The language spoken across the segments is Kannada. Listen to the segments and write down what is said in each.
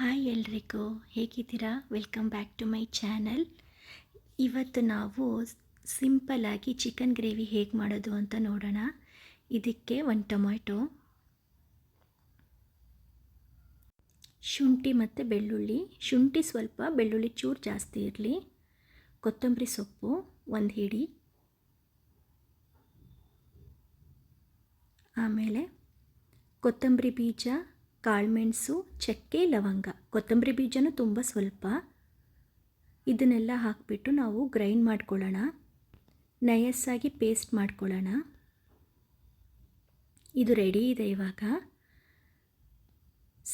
ಹಾಯ್ ಎಲ್ರಿಗೂ, ಹೇಗಿದ್ದೀರಾ? Welcome back to my channel. ಇವತ್ತು ನಾವು ಸಿಂಪಲ್ಲಾಗಿ ಚಿಕನ್ ಗ್ರೇವಿ ಹೇಗೆ ಮಾಡೋದು ಅಂತ ನೋಡೋಣ. ಇದಕ್ಕೆ ಒಂದು ಟೊಮ್ಯಾಟೊ, ಶುಂಠಿ ಮತ್ತು ಬೆಳ್ಳುಳ್ಳಿ, ಶುಂಠಿ ಸ್ವಲ್ಪ, ಬೆಳ್ಳುಳ್ಳಿ ಚೂರು ಜಾಸ್ತಿ ಇರಲಿ, ಕೊತ್ತಂಬರಿ ಸೊಪ್ಪು ಒಂದು ಹಿಡಿ, ಆಮೇಲೆ ಕೊತ್ತಂಬರಿ ಬೀಜ, ಕಾಳುಮೆಣಸು, ಚಕ್ಕೆ, ಲವಂಗ. ಕೊತ್ತಂಬರಿ ಬೀಜನೂ ತುಂಬ ಸ್ವಲ್ಪ. ಇದನ್ನೆಲ್ಲ ಹಾಕಿಬಿಟ್ಟು ನಾವು ಗ್ರೈಂಡ್ ಮಾಡ್ಕೊಳ್ಳೋಣ, ನಯಸ್ಸಾಗಿ ಪೇಸ್ಟ್ ಮಾಡ್ಕೊಳ್ಳೋಣ. ಇದು ರೆಡಿ ಇದೆ. ಇವಾಗ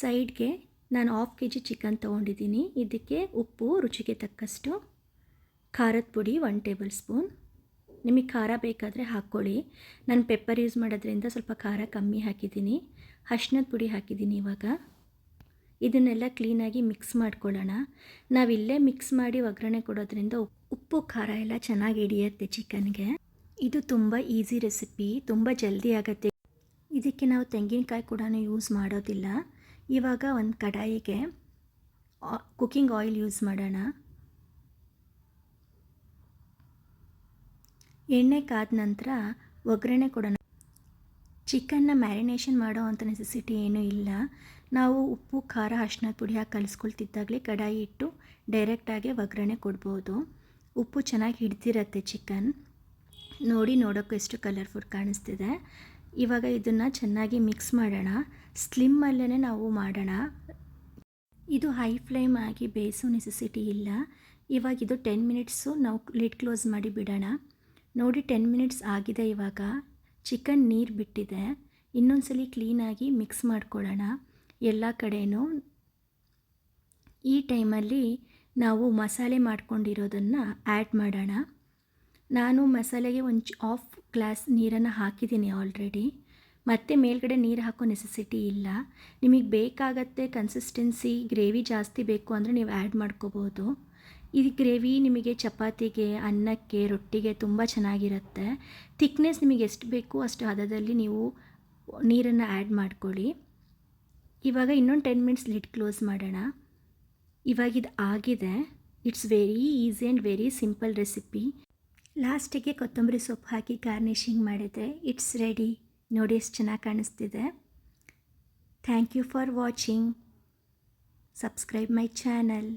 ಸೈಡ್ಗೆ ನಾನು 1/2 kg ಚಿಕನ್ ತೊಗೊಂಡಿದ್ದೀನಿ. ಇದಕ್ಕೆ ಉಪ್ಪು ರುಚಿಗೆ ತಕ್ಕಷ್ಟು, ಖಾರದ ಪುಡಿ 1 ಟೇಬಲ್ ಸ್ಪೂನ್. ನಿಮಗೆ ಖಾರ ಬೇಕಾದರೆ ಹಾಕ್ಕೊಳ್ಳಿ. ನಾನು ಪೆಪ್ಪರ್ ಯೂಸ್ ಮಾಡೋದ್ರಿಂದ ಸ್ವಲ್ಪ ಖಾರ ಕಮ್ಮಿ ಹಾಕಿದ್ದೀನಿ. ಅರಿಶಿನದ ಪುಡಿ ಹಾಕಿದ್ದೀನಿ. ಇವಾಗ ಇದನ್ನೆಲ್ಲ ಕ್ಲೀನಾಗಿ ಮಿಕ್ಸ್ ಮಾಡ್ಕೊಳ್ಳೋಣ. ನಾವಿಲ್ಲೇ ಮಿಕ್ಸ್ ಮಾಡಿ ಒಗ್ಗರಣೆ ಕೊಡೋದ್ರಿಂದ ಉಪ್ಪು ಖಾರ ಎಲ್ಲ ಚೆನ್ನಾಗಿ ಹಿಡಿಯುತ್ತೆ ಚಿಕನ್ಗೆ. ಇದು ತುಂಬ ಈಸಿ ರೆಸಿಪಿ, ತುಂಬ ಜಲ್ದಿ ಆಗುತ್ತೆ. ಇದಕ್ಕೆ ನಾವು ತೆಂಗಿನಕಾಯಿ ಕೂಡ ಯೂಸ್ ಮಾಡೋದಿಲ್ಲ. ಇವಾಗ ಒಂದು ಕಡಾಯಿಗೆ ಕುಕ್ಕಿಂಗ್ ಆಯಿಲ್ ಯೂಸ್ ಮಾಡೋಣ. ಎಣ್ಣೆ ಕಾದ ನಂತರ ಒಗ್ಗರಣೆ ಕೊಡೋಣ. ಚಿಕನ್ನ ಮ್ಯಾರಿನೇಷನ್ ಮಾಡೋ ಅಂಥ ನೆಸೆಸಿಟಿ ಏನೂ ಇಲ್ಲ. ನಾವು ಉಪ್ಪು ಖಾರ ಅರಿಶಿನದ ಪುಡಿ ಹಾಕಿ ಕಲಿಸ್ಕೊಳ್ತಿದ್ದಾಗಲೇ ಕಡಾಯಿ ಇಟ್ಟು ಡೈರೆಕ್ಟಾಗಿ ಒಗ್ಗರಣೆ ಕೊಡ್ಬೋದು. ಉಪ್ಪು ಚೆನ್ನಾಗಿ ಹಿಡ್ದಿರತ್ತೆ ಚಿಕನ್. ನೋಡೋಕ್ಕೂ ಎಷ್ಟು ಕಲರ್ಫುಲ್ ಕಾಣಿಸ್ತಿದೆ. ಇವಾಗ ಇದನ್ನು ಚೆನ್ನಾಗಿ ಮಿಕ್ಸ್ ಮಾಡೋಣ. ಸ್ಲಿಮ್ಮಲ್ಲೇ ನಾವು ಮಾಡೋಣ. ಇದು ಹೈ ಫ್ಲೇಮ್ ಆಗಿ ಬೇಯಿಸೋ ನೆಸೆಸಿಟಿ ಇಲ್ಲ. ಇವಾಗ ಇದು 10 ಮಿನಿಟ್ಸು ನಾವು ಲಿಡ್ ಕ್ಲೋಸ್ ಮಾಡಿ ಬಿಡೋಣ. ನೋಡಿ 10 ಮಿನಿಟ್ಸ್ ಆಗಿದೆ. ಇವಾಗ ಚಿಕನ್ ನೀರು ಬಿಟ್ಟಿದೆ. ಇನ್ನೊಂದ್ಸಲಿ ಕ್ಲೀನಾಗಿ ಮಿಕ್ಸ್ ಮಾಡ್ಕೊಳ್ಳೋಣ ಎಲ್ಲ ಕಡೆಯೂ. ಈ ಟೈಮಲ್ಲಿ ನಾವು ಮಸಾಲೆ ಮಾಡ್ಕೊಂಡಿರೋದನ್ನು ಆ್ಯಡ್ ಮಾಡೋಣ. ನಾನು ಮಸಾಲೆಗೆ ಒಂದು 1/2 ಗ್ಲಾಸ್ ನೀರನ್ನು ಹಾಕಿದ್ದೀನಿ ಆಲ್ರೆಡಿ. ಮತ್ತೆ ಮೇಲ್ಗಡೆ ನೀರು ಹಾಕೋ ನೆಸೆಸಿಟಿ ಇಲ್ಲ. ನಿಮಗೆ ಬೇಕಾಗತ್ತೆ ಕನ್ಸಿಸ್ಟೆನ್ಸಿ ಗ್ರೇವಿ ಜಾಸ್ತಿ ಬೇಕು ಅಂದರೆ ನೀವು ಆ್ಯಡ್ ಮಾಡ್ಕೋಬೋದು. ಈ ಗ್ರೇವಿ ನಿಮಗೆ ಚಪಾತಿಗೆ, ಅನ್ನಕ್ಕೆ, ರೊಟ್ಟಿಗೆ ತುಂಬ ಚೆನ್ನಾಗಿರುತ್ತೆ. ಥಿಕ್ನೆಸ್ ನಿಮಗೆ ಎಷ್ಟು ಬೇಕು ಅಷ್ಟು ಹದದಲ್ಲಿ ನೀವು ನೀರನ್ನು ಆ್ಯಡ್ ಮಾಡ್ಕೊಳ್ಳಿ. ಇವಾಗ ಇನ್ನೊಂದು 10 ಮಿನಿಟ್ಸ್ ಲಿಡ್ ಕ್ಲೋಸ್ ಮಾಡೋಣ. ಇವಾಗ ಇದು ಆಗಿದೆ. It's very easy and very simple recipe. ಲಾಸ್ಟಿಗೆ ಕೊತ್ತಂಬರಿ ಸೊಪ್ಪು ಹಾಕಿ ಗಾರ್ನಿಷಿಂಗ್ ಮಾಡಿದೆ. It's ready. ನೋಡಿ ಎಷ್ಟು ಚೆನ್ನಾಗಿ ಕಾಣಿಸ್ತಿದೆ. Thank you for watching. Subscribe my channel.